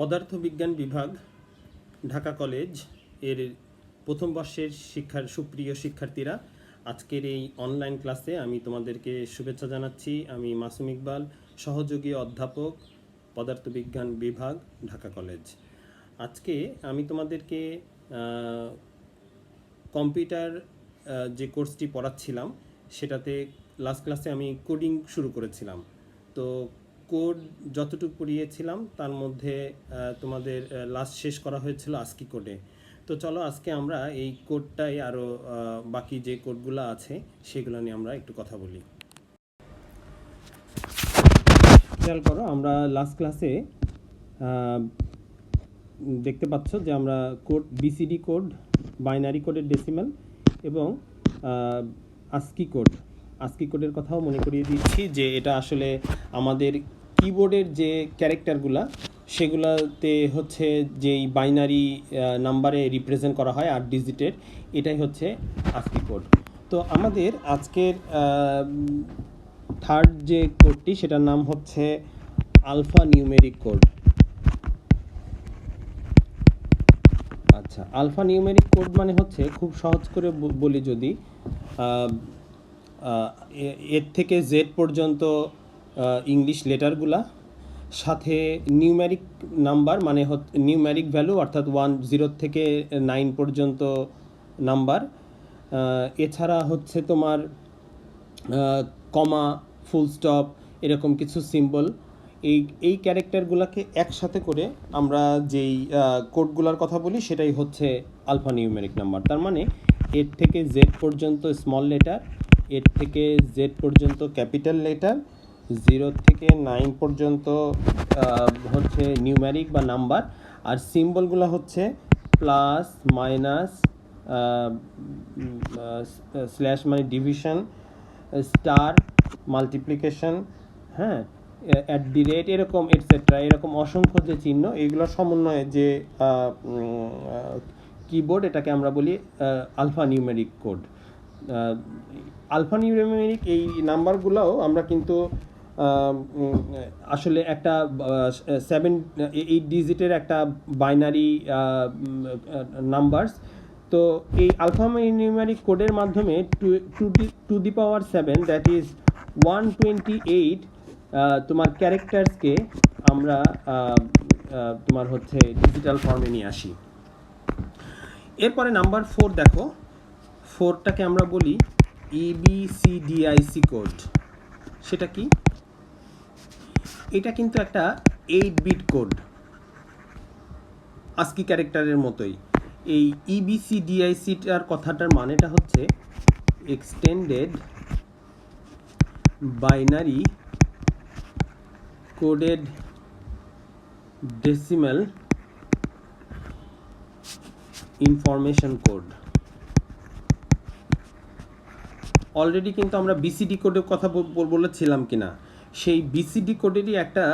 পদার্থবিজ্ঞান বিভাগ, ঢাকা কলেজ এর প্রথম বর্ষের সুপ্রিয় শিক্ষার্থীরা, আজকের এই অনলাইন ক্লাসে আমি তোমাদেরকে শুভেচ্ছা জানাচ্ছি। আমি মাসুম ইকবাল, সহযোগী অধ্যাপক, পদার্থবিজ্ঞান বিভাগ, ঢাকা কলেজ। আজকে আমি তোমাদেরকে কম্পিউটার যে কোর্সটি পড়াচ্ছিলাম সেটাতে লাস্ট ক্লাসে আমি কোডিং শুরু করেছিলাম। তো কোড যতটুকু পড়িয়েছিলাম তার মধ্যে তোমাদের লাস্ট শেষ করা হয়েছিল আস্কি কোডে। তো চলো আজকে আমরা এই কোডটাই আরও বাকি যে কোডগুলো আছে সেগুলো নিয়ে আমরা একটু কথা বলি। খেয়াল করো, আমরা লাস্ট ক্লাসে দেখতে পাচ্ছ যে আমরা কোড বিসিডি কোড, বাইনারি কোডের ডেসিমাল এবং আস্কি কোডের কথাও মনে করিয়ে দিচ্ছি যে এটা আসলে আমাদের কিবোর্ডের যে ক্যারেক্টারগুলা সেগুলাতে হচ্ছে যেই বাইনারি নাম্বারে রিপ্রেজেন্ট করা হয় 8 ডিজিটের, এটাই হচ্ছে আস্কি কোড। তো আমাদের আজকের থার্ড যে কোডটি সেটার নাম হচ্ছে আলফা নিউমেরিক কোড। আচ্ছা, আলফা নিউমেরিক কোড মানে হচ্ছে, খুব সহজ করে বলি যদি, এর থেকে জেড পর্যন্ত ইংলিশ লেটারগুলা, সাথে নিউমেরিক নাম্বার মানে নিউমেরিক ভ্যালু অর্থাৎ 10 থেকে 9 পর্যন্ত নাম্বার, এছাড়া হচ্ছে তোমার কমা, ফুল স্টপ, এরকম কিছু সিম্বল। এই ক্যারেক্টারগুলোকে একসাথে করে আমরা যেই কোডগুলোর কথা বলি সেটাই হচ্ছে আলফা নিউমেরিক নাম্বার। তার মানে এর থেকে জেড পর্যন্ত স্মল লেটার, এর থেকে জেড পর্যন্ত ক্যাপিটাল লেটার, 0 থেকে 9 পর্যন্ত হচ্ছে নিউমেরিক বা নাম্বার, আর সিম্বলগুলো হচ্ছে প্লাস, মাইনাস, স্ল্যাশ মানে ডিভিশন, স্টার, মাল্টিপ্লিকেশন, হ্যাঁ, অ্যাট দি রেট, এরকম এটসেট্রা, এরকম অসংখ্য যে চিহ্ন, এইগুলো সমন্বয়ে যে কিবোর্ড, এটাকে আমরা বলি alphanumeric code. Alphanumeric এই নাম্বারগুলোও আমরা কিন্তু আসলে একটা 8 ডিজিটের একটা বাইনারি নাম্বারস। তো এই আলফা নিউমেরিক কোডের মাধ্যমে to the power 7, that is 128 তোমার ক্যারেক্টার্সকে আমরা তোমার হচ্ছে ডিজিটাল ফর্মে নিয়ে আসি। এরপরে নাম্বার 4 দেখো, 4টাকে আমরা বলি EBCDIC কোড। সেটা কি? এটা কিন্তু একটা 8 বিট কোড, আস্কি ক্যারেক্টারের মতোই। এই EBCDICটার কথাটার মানেটা হচ্ছে extended binary coded decimal information code. Already কিন্তু আমরা বিসিডি কোডের কথা বলেছিলাম কিনা, সেই বিসিডি কোডেরই একটা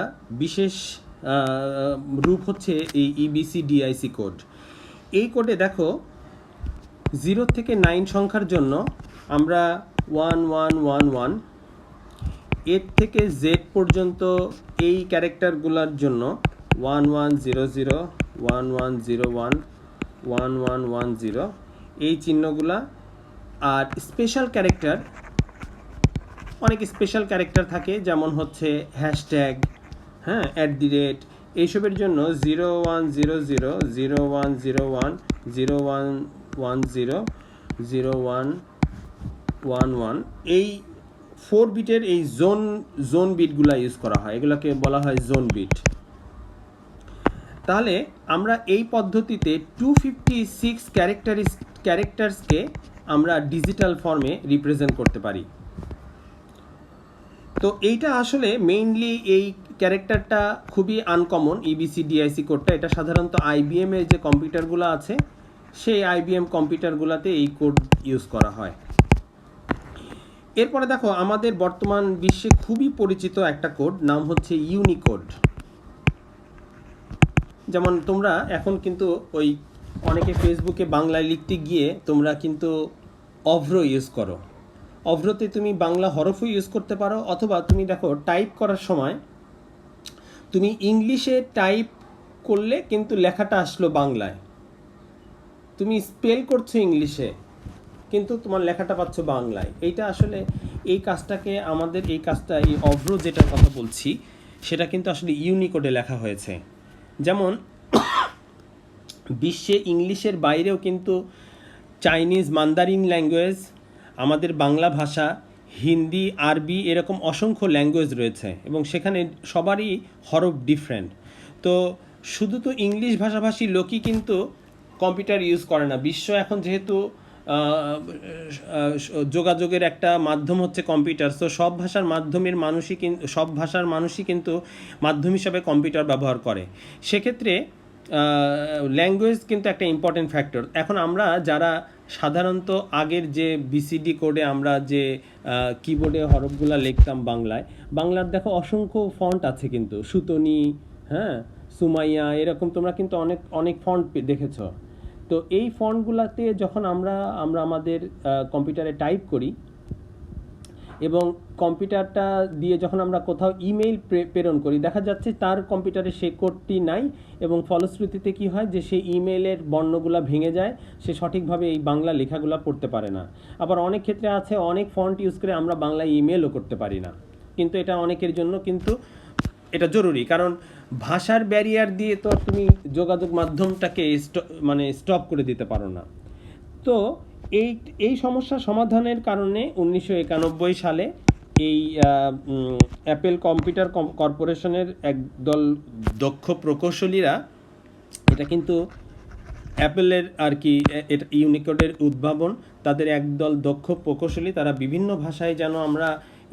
বিশেষ রূপ হচ্ছে এই EBCDIC কোড। এই কোডে দেখো 0 থেকে 9 সংখ্যার জন্য আমরা 1111, এর থেকে জেড পর্যন্ত এই ক্যারেক্টারগুলোর জন্য 1100, 1101, 1110, এই চিহ্নগুলা। আর স্পেশাল ক্যারেক্টার, অনেক স্পেশাল ক্যারেক্টার থাকে, যেমন হচ্ছে হ্যাশট্যাগ, হ্যাঁ, অ্যাট দি রেট, এইসবের জন্য 0100, 0101, 0110, 0111, এই 4 বিটের এই জোন বিটগুলো ইউজ করা হয়, এগুলোকে বলা হয় জোন বিট। তাহলে আমরা এই পদ্ধতিতে 256 ক্যারেক্টার্সকে আমরা ডিজিটাল ফর্মে রিপ্রেজেন্ট করতে পারি। তো এইটা আসলে মেইনলি এই ক্যারেক্টারটা খুবই আনকমন, EBCDIC কোডটা। এটা সাধারণত IBM এর যে কম্পিউটারগুলো আছে সেই IBM কম্পিউটারগুলোতে এই কোড ইউজ করা হয়। এরপরে দেখো, আমাদের বর্তমান বিশ্বে খুবই পরিচিত একটা কোড, নাম হচ্ছে ইউনিকোড। যেমন তোমরা এখন কিন্তু ওই অনেকে ফেসবুকে বাংলায় লিখতে গিয়ে তোমরা কিন্তু অভ্র ইউজ করো। অভ্রতে তুমি বাংলা হরফও ইউজ করতে পারো, অথবা তুমি দেখো টাইপ করার সময় তুমি ইংলিশে টাইপ করলে কিন্তু লেখাটা আসলো বাংলায়, তুমি স্পেল করছো ইংলিশে কিন্তু তোমার লেখাটা পাচ্ছ বাংলায়। এইটা আসলে এই কাজটাকে আমাদের এই অভ্র যেটার কথা বলছি সেটা কিন্তু আসলে ইউনিকোডে লেখা হয়েছে। যেমন বিশ্বে ইংলিশের বাইরেও কিন্তু চাইনিজ, মান্দারিন ল্যাঙ্গুয়েজ, আমাদের বাংলা ভাষা, হিন্দি, আরবি এরকম অসংখ্য ল্যাঙ্গুয়েজ রয়েছে এবং সেখানে সবারই হরফ ডিফারেন্ট। তো শুধু তো ইংলিশ ভাষাভাষী লোকই কিন্তু কম্পিউটার ইউজ করে না। বিশ্ব এখন যেহেতু যোগাযোগের একটা মাধ্যম হচ্ছে কম্পিউটার, তো সব ভাষার মানুষই কিন্তু মাধ্যম হিসাবে কম্পিউটার ব্যবহার করে। সেক্ষেত্রে ল্যাঙ্গুয়েজ কিন্তু একটা ইম্পর্টেন্ট ফ্যাক্টর। এখন আমরা যারা সাধারণত আগের যে বিসিডি কোডে আমরা যে কিবোর্ডে হরফগুলো লিখতাম বাংলার দেখো অসংখ্য ফন্ট আছে, কিন্তু সুতনি, হ্যাঁ, সুমাইয়া, এরকম তোমরা কিন্তু অনেক অনেক ফন্ট দেখেছ। তো এই ফন্টগুলোতে যখন আমরা আমাদের কম্পিউটারে টাইপ করি এবং কম্পিউটারটা দিয়ে যখন আমরা কোথাও ইমেইল প্রেরণ করি, দেখা যাচ্ছে তার কম্পিউটারে সেই কোডটি নাই এবং ফলশ্রুতিতে কি হয় যে সেই ইমেইলের বর্ণগুলো ভেঙে যায়, সে সঠিকভাবে এই বাংলা লেখাগুলো পড়তে পারে না। আবার অনেক ক্ষেত্রে আছে অনেক ফন্ট ইউজ করে আমরা বাংলা ইমেলও করতে পারি না, কিন্তু এটা অনেকের জন্য কিন্তু এটা জরুরি, কারণ ভাষার ব্যারিয়ার দিয়ে তো তুমি যোগাযোগ মাধ্যমটাকে স্টপ করে দিতে পারো না। তো এই সমস্যা সমাধানের কারণে 1991 সালে এই অ্যাপেল কম্পিউটার কর্পোরেশনের একদল দক্ষ প্রকৌশলীরা, এটা কিন্তু অ্যাপেলের আর কি এটা ইউনিকোডের উদ্ভাবন, তাদের একদল দক্ষ প্রকৌশলী তারা বিভিন্ন ভাষায় যেন আমরা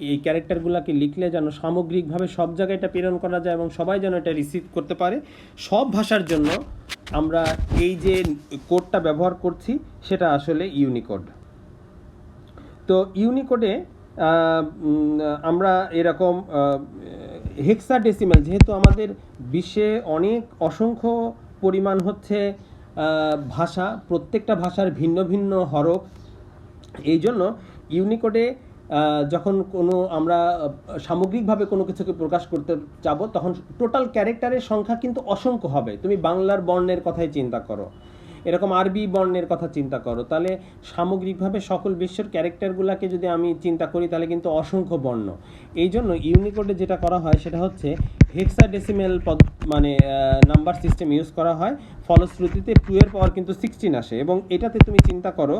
এই ক্যারেক্টারগুলোকে লিখলে যেন সামগ্রিকভাবে সব জায়গায় এটা প্রেরণ করা যায় এবং সবাই যেন এটা রিসিভ করতে পারে, সব ভাষার জন্য আমরা এই যে কোডটা ব্যবহার করছি সেটা আসলে ইউনিকোড। তো ইউনিকোডে আমরা এরকম হেক্সাডেসিমাল, যেহেতু আমাদের বিশ্বে অসংখ্য পরিমাণ হচ্ছে ভাষা, প্রত্যেকটা ভাষার ভিন্ন ভিন্ন হরফ, এই জন্য ইউনিকোডে যখন আমরা সামগ্রিকভাবে কোনো কিছুকে প্রকাশ করতে যাব তখন টোটাল ক্যারেক্টারের সংখ্যা কিন্তু অসংখ্য হবে। তুমি বাংলার বর্ণের কথাই চিন্তা করো, এরকম আরবি বর্ণের কথা চিন্তা করো, তাহলে সামগ্রিকভাবে সকল বিশ্বের ক্যারেক্টারগুলোকে যদি আমি চিন্তা করি তাহলে কিন্তু অসংখ্য বর্ণ। এই জন্য ইউনিকোডে যেটা করা হয় সেটা হচ্ছে হেক্সাডেসিমাল নাম্বার সিস্টেম ইউজ করা হয়, ফলশ্রুতিতে 2 এর পাওয়ার কিন্তু 16 আসে এবং এটাতে তুমি চিন্তা করো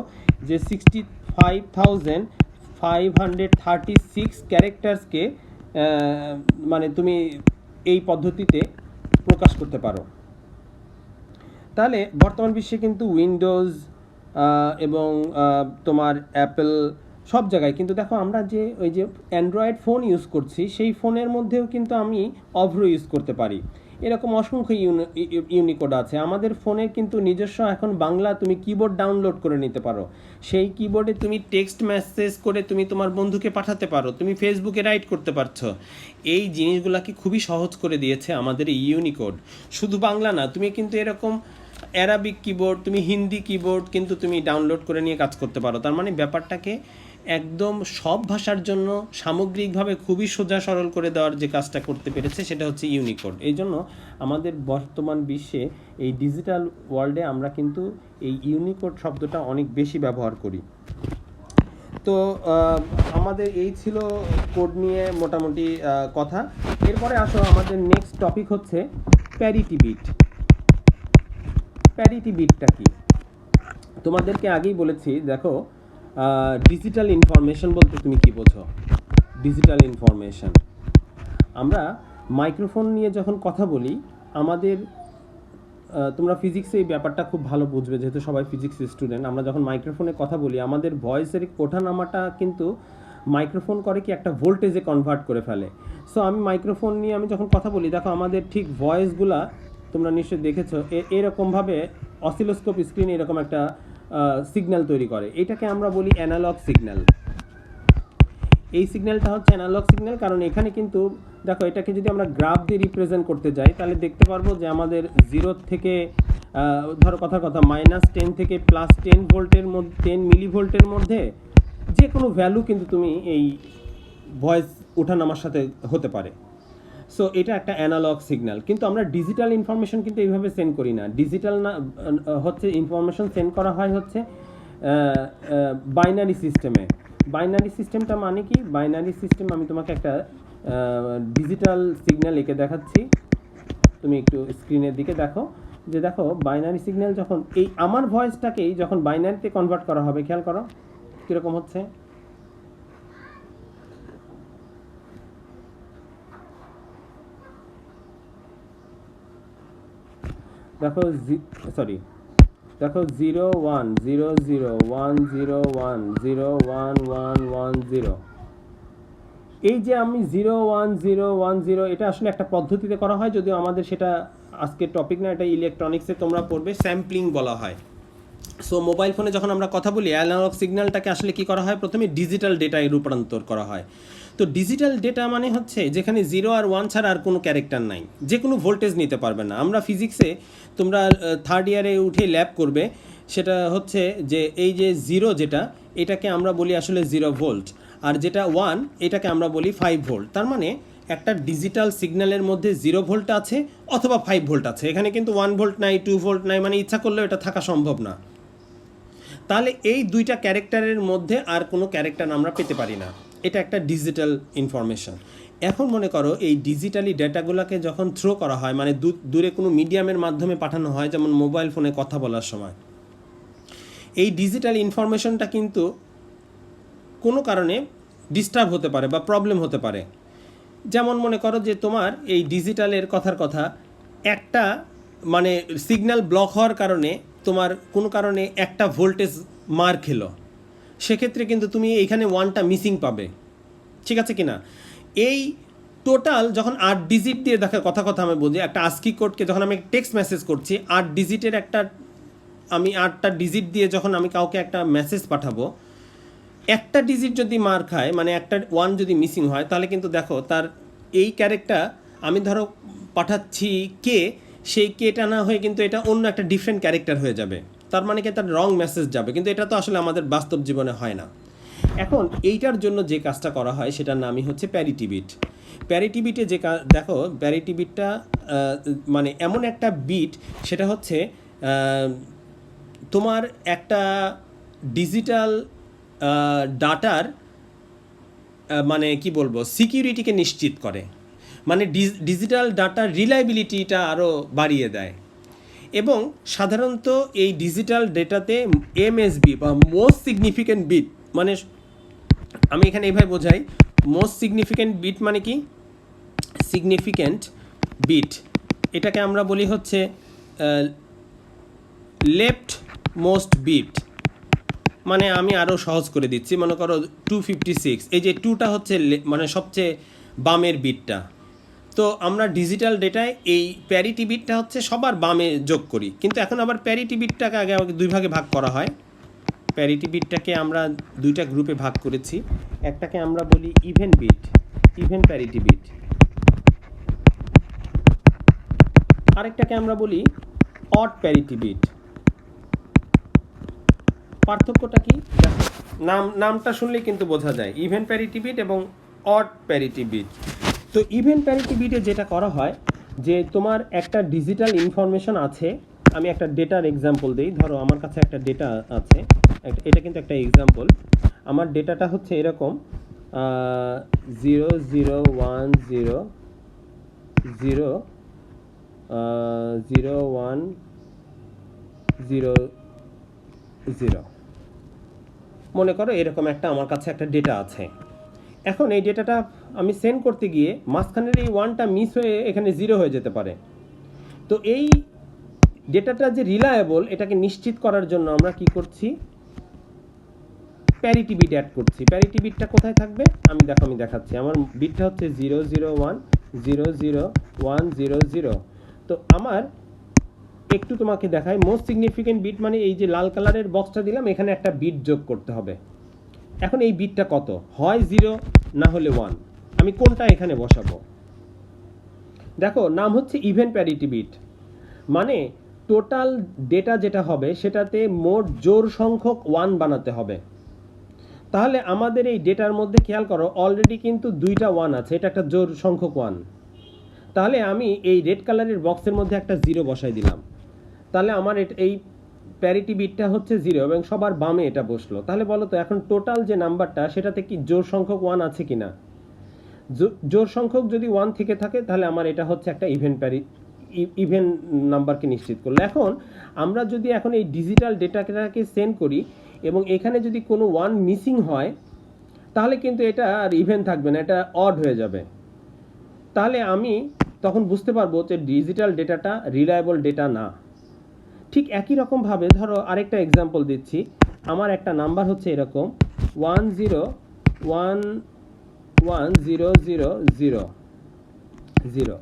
যে 65,536 ক্যারেক্টার্সকে তুমি এই পদ্ধতিতে প্রকাশ করতে পারো। তাহলে বর্তমান বিশ্বে কিন্তু উইন্ডোজ এবং তোমার অ্যাপেল সব জায়গায় কিন্তু দেখো আমরা যে ওই যে অ্যান্ড্রয়েড ফোন ইউজ করছি সেই ফোনের মধ্যেও কিন্তু আমি অভ্র ইউজ করতে পারি। এরকম অসংখ্য ইউনিকোড আছে। আমাদের ফোনে কিন্তু নিজস্ব এখন বাংলা তুমি কিবোর্ড ডাউনলোড করে নিতে পারো, সেই কিবোর্ডে তুমি টেক্সট মেসেজ করে তুমি তোমার বন্ধুকে পাঠাতে পারো, তুমি ফেসবুকে রাইট করতে পারছো। এই জিনিসগুলোকে খুবই সহজ করে দিয়েছে আমাদের এই ইউনিকোড। শুধু বাংলা না, তুমি কিন্তু এরকম অ্যারাবিক কিবোর্ড, তুমি হিন্দি কিবোর্ড কিন্তু তুমি ডাউনলোড করে নিয়ে কাজ করতে পারো। তার মানে ব্যাপারটাকে একদম সব ভাষার জন্য সামগ্রিকভাবে খুবই সোজা সরল করে দেওয়ার যে কাজটা করতে পেরেছে সেটা হচ্ছে ইউনিকোড। এই জন্য আমাদের বর্তমান বিশ্বে এই ডিজিটাল ওয়ার্ল্ডে আমরা কিন্তু এই ইউনিকোড শব্দটা অনেক বেশি ব্যবহার করি। তো আমাদের এই ছিল কোড নিয়ে মোটামুটি কথা। এরপরে আসো আমাদের নেক্সট টপিক হচ্ছে প্যারিটি বিট। প্যারিটি বিটটা কি তোমাদেরকে আগেই বলেছি। দেখো, ডিজিটাল ইনফরমেশন বলতে তুমি কি বোঝো? ডিজিটাল ইনফরমেশন, আমরা মাইক্রোফোন নিয়ে যখন কথা বলি, আমাদের তোমরা ফিজিক্সে এই ব্যাপারটা খুব ভালো বুঝবে যেহেতু সবাই ফিজিক্স স্টুডেন্ট। আমরা যখন মাইক্রোফোনে কথা বলি আমাদের ভয়েসের ওঠানামাটা কিন্তু মাইক্রোফোন করে কি একটা ভোল্টেজে কনভার্ট করে ফেলে। সো আমি মাইক্রোফোন নিয়ে আমি যখন কথা বলি দেখো আমাদের ঠিক ভয়েসগুলা তোমরা নিশ্চয়ই দেখেছো এরকমভাবে অসিলোস্কোপ স্ক্রিনে এরকম একটা সিগন্যাল তৈরি করে। এটাকে আমরা বলি অ্যানালগ সিগন্যাল। এই সিগন্যালটা হচ্ছে অ্যানালগ সিগন্যাল, কারণ এখানে কিন্তু দেখো এটাকে যদি আমরা গ্রাফ দিয়ে রিপ্রেজেন্ট করতে যাই তাহলে দেখতে পারবো যে আমাদের 0 থেকে ধরো কথা -10 থেকে +10 ভোল্টের মধ্যে 10 মিলিভোল্টের মধ্যে যে কোনো ভ্যালু কিন্তু তুমি এই ভয়েস ওঠানামার সাথে হতে পারে। সো এটা একটা অ্যানালগ সিগন্যাল, কিন্তু আমরা ডিজিটাল ইনফরমেশন কিন্তু এইভাবে সেন্ড করি না। ডিজিটাল না হচ্ছে ইনফরমেশন সেন্ড করা হয় হচ্ছে বাইনারি সিস্টেমে। বাইনারি সিস্টেমটা মানে কি? বাইনারি সিস্টেম আমি তোমাকে একটা ডিজিটাল সিগন্যাল এঁকে দেখাচ্ছি, তুমি একটু স্ক্রিনের দিকে দেখো, যে দেখো বাইনারি সিগন্যাল যখন এই আমার ভয়েসটাকেই যখন বাইনারিতে কনভার্ট করা হবে, খেয়াল করো কীরকম হচ্ছে। দেখো সরি, দেখো 01001011011110। এই যে আমি 01010, এটা আসলে একটা পদ্ধতিতে করা হয়, যদিও আমাদের সেটা আজকের টপিক না, এটা ইলেকট্রনিক্সে তোমরা পড়বে, স্যাম্পলিং বলা হয়। সো মোবাইল ফোনে যখন আমরা কথা বলি, অ্যানালগ সিগন্যালটাকে আসলে কি করা হয়, প্রথমে ডিজিটাল ডেটায় রূপান্তর করা হয়। তো ডিজিটাল ডেটা মানে হচ্ছে যেখানে 0 আর 1 ছাড়া আর কোনো ক্যারেক্টার নাই, যে কোনো ভোল্টেজ নিতে পারবে না। আমরা ফিজিক্সে, তোমরা থার্ড ইয়ারে উঠে ল্যাব করবে, সেটা হচ্ছে যে এই যে 0 যেটা, এটাকে আমরা বলি আসলে 0 ভোল্ট, আর যেটা 1 এটাকে আমরা বলি 5 ভোল্ট। তার মানে একটা ডিজিটাল সিগন্যালের মধ্যে 0 ভোল্ট আছে অথবা 5 ভোল্ট আছে, এখানে কিন্তু 1 ভোল্ট নাই, 2 ভোল্ট নাই, মানে ইচ্ছা করলেও এটা থাকা সম্ভব না। তাহলে এই দুইটা ক্যারেক্টারের মধ্যে আর কোনো ক্যারেক্টার আমরা পেতে পারি না, এটা একটা ডিজিটাল ইনফরমেশন। এখন মনে করো এই ডিজিটালি ডেটাগুলোকে যখন থ্রো করা হয়, মানে দূরে কোনো মিডিয়ামের মাধ্যমে পাঠানো হয়, যেমন মোবাইল ফোনে কথা বলার সময়, এই ডিজিটাল ইনফরমেশনটা কিন্তু কোনো কারণে ডিস্টার্ব হতে পারে বা প্রবলেম হতে পারে। যেমন মনে করো যে তোমার এই ডিজিটালের কথার কথা একটা মানে সিগন্যাল ব্লক হওয়ার কারণে তোমার কোনো কারণে একটা ভোল্টেজ মার খেলো, সেক্ষেত্রে কিন্তু তুমি এইখানে 1টা মিসিং পাবে, ঠিক আছে কিনা? এই টোটাল যখন 8 ডিজিট দিয়ে দেখো, কথা আমি বলছি, একটা আস্কি কোডকে যখন আমি টেক্সট মেসেজ করছি, 8 ডিজিটের একটা, আমি 8টা ডিজিট দিয়ে যখন আমি কাউকে একটা মেসেজ পাঠাবো, একটা ডিজিট যদি মার খায়, মানে একটা 1 যদি মিসিং হয়, তাহলে কিন্তু দেখো তার এই ক্যারেক্টার, আমি ধরো পাঠাচ্ছি কে, সেই কেটা না হয়ে কিন্তু এটা অন্য একটা ডিফারেন্ট ক্যারেক্টার হয়ে যাবে, তার মানে কি তার রং মেসেজ যাবে, কিন্তু এটা তো আসলে আমাদের বাস্তব জীবনে হয় না। এখন এইটার জন্য যে কাজটা করা হয় সেটার নামই হচ্ছে প্যারিটি বিট। প্যারিটি বিটে যে দেখো, প্যারিটি বিটটা মানে এমন একটা বিট, সেটা হচ্ছে তোমার একটা ডিজিটাল ডাটার মানে কি বলবো, সিকিউরিটিকে নিশ্চিত করে, মানে ডিজিটাল ডাটার রিলায়েবিলিটিটা আরও বাড়িয়ে দেয়। এবং সাধারণত এই ডিজিটাল ডেটাতে এমএসবি বা মোস্ট সিগনিফিক্যান্ট বিট, মানে আমি এখানে এইভাবে বোঝাই, মোস্ট সিগনিফিক্যান্ট বিট মানে কি, সিগনিফিক্যান্ট বিট এটাকে আমরা বলি হচ্ছে লেফট মোস্ট বিট। মানে আমি আরও সহজ করে দিচ্ছি, মনে করো 256, এই যে 2টা হচ্ছে মানে সবচেয়ে বামের বিটটা। তো আমরা ডিজিটাল ডেটায় এই প্যারিটি বিটটা হচ্ছে সবার বামে যোগ করি, কিন্তু এখন আবার প্যারিটি বিটটাকে আগে দুই ভাগে ভাগ করা হয়। প্যারিটি বিটটাকে আমরা দুইটা গ্রুপে ভাগ করেছি, একটাকে আমরা বলি even bit, even parity bit, আরেকটাকে আমরা বলি অড প্যারিটি বিট। পার্থক্যটা কি? নামটা শুনলেই কিন্তু বোঝা যায়, ইভেন প্যারিটি বিট এবং অড প্যারিটি বিট। তো ইভেন প্যারিটি বিটে যেটা করা হয়, যে তোমার একটা ডিজিটাল ইনফরমেশন আছে, আমি একটা ডেটার এক্সাম্পল দিই, ধরো আমার কাছে একটা ডেটা আছে, এটা কিন্তু একটা এক্সাম্পল, আমার ডেটাটা হচ্ছে এরকম 001000100, মনে করো এরকম একটা আমার কাছে একটা ডেটা আছে। এখন এই ডেটাটা আমি সেন্ড করতে গিয়ে মাঝখানের এই 1টা মিস হয়ে এখানে 0 হয়ে যেতে পারে। তো এই ডেটাটা যে রিলায়েবল, এটাকে নিশ্চিত করার জন্য আমরা কি করছি, প্যারিটি বিট অ্যাড করছি। প্যারিটি বিটটা কোথায় থাকবে আমি দেখাচ্ছি, আমার বিটটা হচ্ছে 001000100। তো আমার একটু তোমাকে দেখাই, মোস্ট সিগনিফিক্যান্ট বিট মানে এই যে লাল কালারের বক্সটা দিলাম, এখানে একটা বিট যোগ করতে হবে। এখন এই বিটটা কত, হয় 0 না হলে 1, আমি কোনটা এখানে বসাবো? দেখো নাম হচ্ছে ইভেন প্যারিটি বিট, মানে টোটাল ডেটা যেটা হবে সেটাতে মোট জোড় সংখ্যক 1 বানাতে হবে। তাহলে আমাদের এই ডেটার মধ্যে খেয়াল করো, অলরেডি কিন্তু 2টা 1 আছে, এটা একটা জোড় সংখ্যক 1। তাহলে আমি এই রেড কালারের বক্সের মধ্যে একটা 0 বসাই দিলাম, তাহলে আমার এই প্যারিটি বিটটা হচ্ছে 0 এবং সবার বামে এটা বসলো। তাহলে বলো তো এখন টোটাল যে নাম্বারটা সেটাতে কি জোড় সংখ্যক 1 আছে কিনা? জোড় সংখ্যক যদি 1 থেকে থাকে তাহলে আমার এটা হচ্ছে একটা ইভেন নাম্বারকে নিশ্চিত করলো। এখন আমরা যদি এখন এই ডিজিটাল ডেটাটাকে সেন্ড করি এবং এখানে যদি কোনো 1 মিসিং হয় তাহলে কিন্তু এটা আর ইভেন থাকবে না, এটা অড হয়ে যাবে। তাহলে আমি তখন বুঝতে পারবো যে ডিজিটাল ডেটাটা রিলায়েবল ডেটা না। ঠিক একই রকমভাবে ধরো আরেকটা এক্সাম্পল দিচ্ছি, আমার একটা নাম্বার হচ্ছে এরকম 10110000।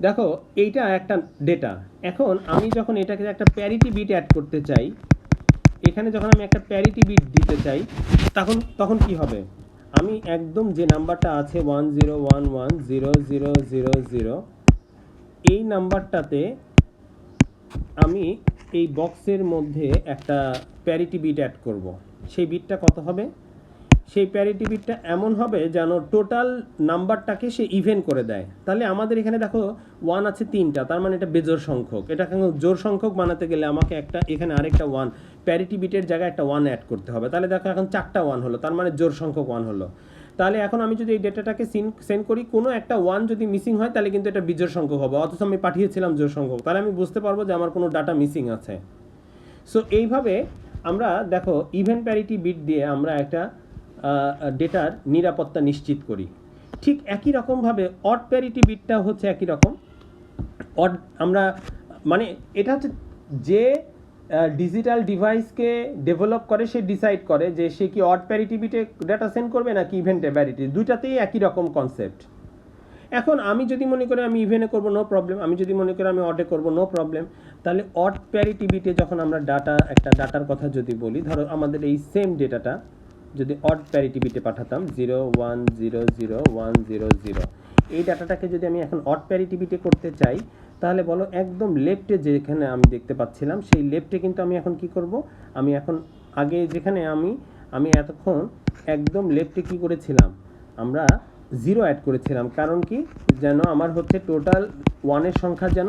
দেখো এইটা একটা ডেটা। এখন আমি যখন এটাকে একটা প্যারিটি বিট অ্যাড করতে চাই, এখানে যখন আমি একটা প্যারিটি বিট দিতে চাই তখন কি হবে? আমি একদম যে নাম্বারটা আছে 10110000 এই নাম্বারটাতে আমি এই বক্সের মধ্যে একটা প্যারিটি বিট অ্যাড করব। সেই বিটটা কত হবে? সেই প্যারিটি বিটটা এমন হবে যেন টোটাল নাম্বারটাকে সে ইভেন করে দেয়। তাহলে আমাদের এখানে দেখো 1 আছে 3টা, তার মানে এটা বেজোড় সংখ্যক। এটা জোড় সংখ্যক বানাতে গেলে আমাকে এখানে আরেকটা 1 প্যারিটি বিটের জায়গায় একটা 1 অ্যাড করতে হবে। তাহলে দেখো এখন 4টা 1 হলো, তার মানে জোড় সংখ্যক 1 হলো। তাহলে এখন আমি যদি এই ডেটাটাকে সেন্ড করি, কোনো একটা 1 যদি মিসিং হয় তাহলে কিন্তু এটা বিজোড় সংখ্যক হবে, অথচ আমি পাঠিয়েছিলাম জোড় সংখ্যক। তাহলে আমি বুঝতে পারবো যে আমার কোনো ডাটা মিসিং আছে। সো এইভাবে আমরা দেখো ইভেন প্যারিটি বিট দিয়ে আমরা একটা ডেটার নিরাপত্তা নিশ্চিত করি। ঠিক একই রকমভাবে অড প্যারিটি বিটটা হচ্ছে একই রকম। অড আমরা মানে এটা হচ্ছে যে ডিজিটাল ডিভাইসকে ডেভেলপ করে সে ডিসাইড করে যে সে কি অড প্যারিটি বিটে ডেটা সেন্ড করবে নাকি ইভেন প্যারিটি, দুইটাতেই একই রকম কনসেপ্ট। এখন আমি যদি মনে করি আমি ইভেনে করব, নো প্রবলেম। আমি যদি মনে করি আমি অডে করব, নো প্রবলেম। তাহলে অড প্যারিটি বিটে যখন আমরা একটা ডাটার কথা যদি বলি, ধরো আমাদের এই সেম ডেটাটা যদি অড প্যারিটি বিটে পাঠাতাম 0100100, এই ডাটাটাকে যদি আমি এখন অড প্যারিটি বিটে করতে চাই, তাহলে বলো একদম লেফটে যেখানে আমি দেখতে পাচ্ছিলাম সেই লেফটে কিন্তু আমি এখন কি করব, আমি এখন আগে যেখানে আমি এতক্ষণ একদম লেফটে কি করেছিলাম, আমরা 0 অ্যাড করেছিলাম। কারণ কি, যেন আমার হচ্ছে টোটাল 1-এর সংখ্যা যেন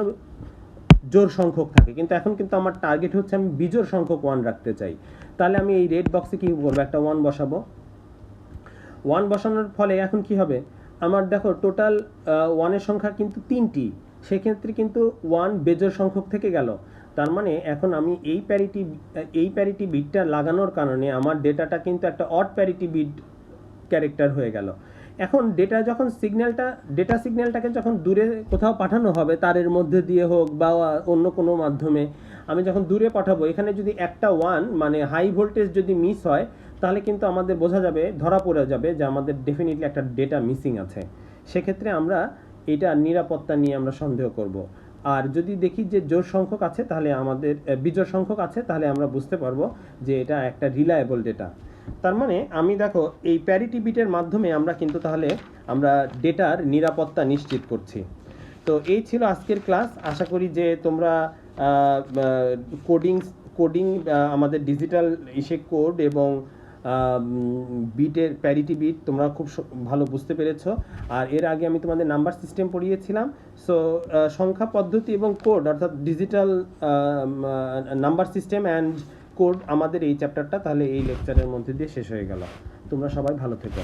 জোড় সংখ্যক থাকে। কিন্তু এখন কিন্তু আমার টার্গেট হচ্ছে আমি বিজোড় সংখ্যক 1 রাখতে চাই। তাহলে আমি এই রেড বক্সে কি করবো, একটা 1 বসাবো। 1 বসানোর ফলে এখন কি হবে, আমার দেখো টোটাল 1-এর সংখ্যা কিন্তু 3টি, সেক্ষেত্রে কিন্তু 1 বেজোড় সংখ্যক থেকে গেল। তার মানে এখন আমি এই প্যারিটি বিটটা লাগানোর কারণে আমার ডেটাটা কিন্তু একটা অড প্যারিটি বিট ক্যারেক্টার হয়ে গেল। এখন ডেটা সিগন্যালটাকে যখন দূরে কোথাও পাঠানো হবে, তারের মধ্যে দিয়ে হোক বা অন্য কোনো মাধ্যমে, আমি যখন দূরে পাঠাবো, এখানে যদি একটা 1 মানে হাই ভোল্টেজ যদি মিস হয় তাহলে কিন্তু আমাদের বোঝা যাবে, ধরা পড়ে যাবে যে আমাদের ডেফিনেটলি একটা ডেটা মিসিং আছে। সেক্ষেত্রে আমরা এটা নিরাপত্তা নিয়ে আমরা সন্দেহ করব। আর যদি দেখি যে জোড় সংখ্যক আছে তাহলে আমাদের বিজোড় সংখ্যক আছে, তাহলে আমরা বুঝতে পারবো যে এটা একটা রিলায়েবল ডেটা। তার মানে আমি দেখো এই প্যারিটি বিটের মাধ্যমে আমরা কিন্তু তাহলে আমরা ডেটার নিরাপত্তা নিশ্চিত করছি। তো এই ছিল আজকের ক্লাস। আশা করি যে তোমরা কোডিং আমাদের ডিজিটাল কোড এবং বিটের প্যারিটি বিট তোমরা খুব ভালো বুঝতে পেরেছো। আর এর আগে আমি তোমাদের নাম্বার সিস্টেম পড়িয়েছিলাম। সো সংখ্যা পদ্ধতি এবং কোড অর্থাৎ digital number system and code আমাদের এই চ্যাপ্টারটা তাহলে এই লেকচারের মধ্যে দিয়ে শেষ হয়ে গেল। তোমরা সবাই ভালো থেকো।